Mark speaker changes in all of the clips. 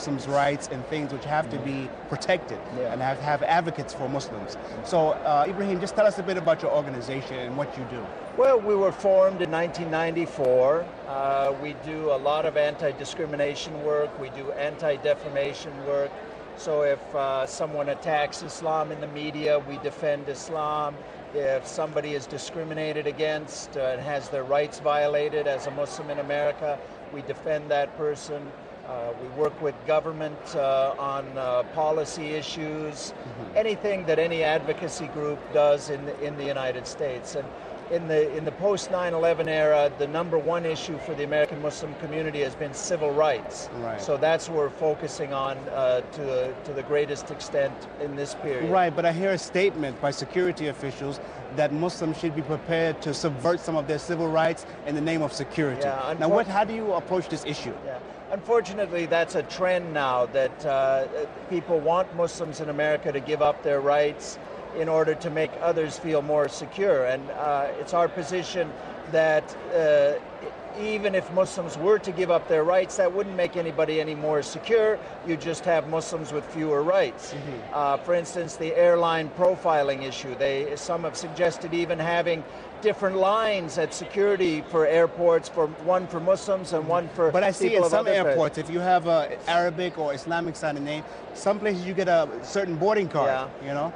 Speaker 1: Muslims' rights and things which have to be protected and have advocates for Muslims. So Ibrahim, just tell us a bit about your organization and what you do.
Speaker 2: Well, we were formed in 1994. We do a lot of anti-discrimination work. We do anti-defamation work. So if someone attacks Islam in the media, we defend Islam. If somebody is discriminated against and has their rights violated as a Muslim in America, we defend that person. We work with government on policy issues, anything that any advocacy group does in the United States. And in the post 9/11 era, the #1 issue for the American Muslim community has been civil rights.
Speaker 1: Right.
Speaker 2: So that's what we're focusing on to the greatest extent in this period.
Speaker 1: Right, but I hear a statement by security officials that Muslims should be prepared to subvert some of their civil rights in the name of security.
Speaker 2: Yeah,
Speaker 1: now, how do you approach this issue?
Speaker 2: Yeah. Unfortunately, that's a trend now that people want Muslims in America to give up their rights in order to make others feel more secure. And it's our position that even if Muslims were to give up their rights, that wouldn't make anybody any more secure. You just have Muslims with fewer rights. For instance, the airline profiling issue. Some have suggested even having different lines at security for airports, one for Muslims and one for
Speaker 1: But I see
Speaker 2: people
Speaker 1: in some
Speaker 2: of other
Speaker 1: airports, if you have an Arabic or Islamic sounding name, some places you get a certain boarding card, you know?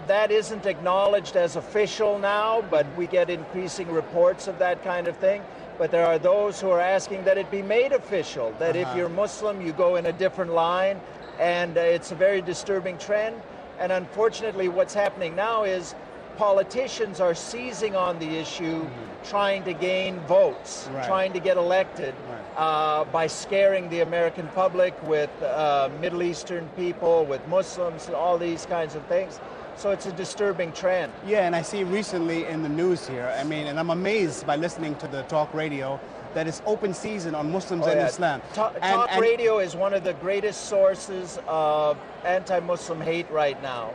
Speaker 2: That isn't acknowledged as official now, but we get increasing reports of that kind of thing. But there are those who are asking that it be made official, that if you're Muslim, you go in a different line, and it's a very disturbing trend. And unfortunately, what's happening now is politicians are seizing on the issue, trying to gain votes, trying to get elected by scaring the American public with Middle Eastern people, with Muslims, all these kinds of things. So it's a disturbing trend.
Speaker 1: Yeah, and I see recently in the news here, I mean, and I'm amazed by listening to the talk radio, that it's open season on Muslims and Islam.
Speaker 2: Talk radio is one of the greatest sources of anti-Muslim hate right now.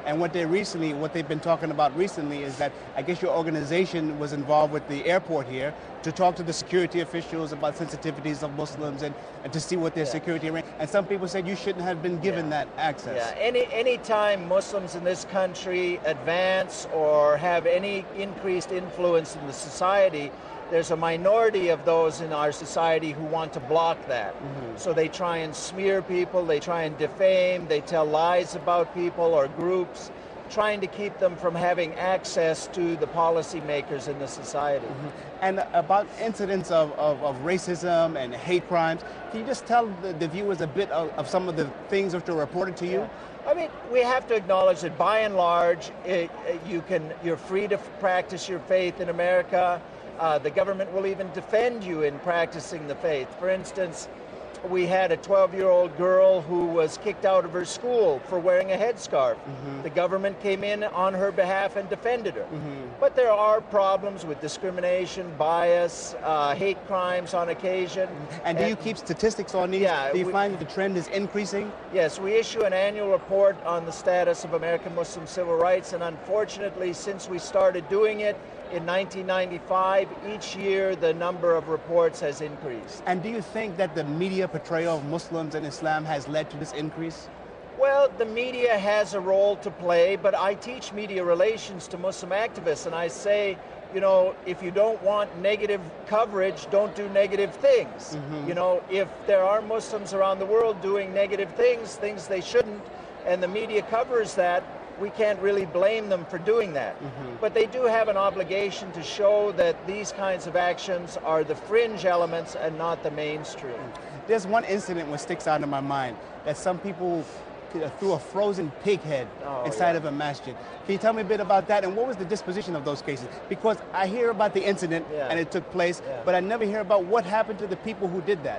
Speaker 1: And what they've been talking about recently is that I guess your organization was involved with the airport here to talk to the security officials about sensitivities of Muslims and to see what their security arrange. And some people said you shouldn't have been given that access.
Speaker 2: Yeah, any time Muslims in this country advance or have any increased influence in the society, there's a minority of those in our society who want to block that. So they try and smear people, they try and defame, they tell lies about people or groups, trying to keep them from having access to the policymakers in the society.
Speaker 1: And about incidents of racism and hate crimes, can you just tell the viewers a bit of some of the things which are reported to you?
Speaker 2: I mean, we have to acknowledge that by and large, you're free to practice your faith in America. The government will even defend you in practicing the faith. For instance, we had a 12-year-old girl who was kicked out of her school for wearing a headscarf. The government came in on her behalf and defended her. But there are problems with discrimination, bias, hate crimes on occasion.
Speaker 1: And do you keep statistics on these?
Speaker 2: Yeah.
Speaker 1: Do you find that the trend is increasing?
Speaker 2: Yes, we issue an annual report on the status of American Muslim civil rights, and unfortunately, since we started doing it in 1995, each year the number of reports has increased.
Speaker 1: And do you think that the media portrayal of Muslims and Islam has led to this increase?
Speaker 2: Well, the media has a role to play, but I teach media relations to Muslim activists, and I say, you know, if you don't want negative coverage, don't do negative things. You know, if there are Muslims around the world doing negative things they shouldn't, and the media covers that, we can't really blame them for doing that. But they do have an obligation to show that these kinds of actions are the fringe elements and not the mainstream.
Speaker 1: There's one incident that sticks out in my mind, that some people threw a frozen pig head inside of a masjid. Can you tell me a bit about that, and what was the disposition of those cases? Because I hear about the incident and it took place, but I never hear about what happened to the people who did that.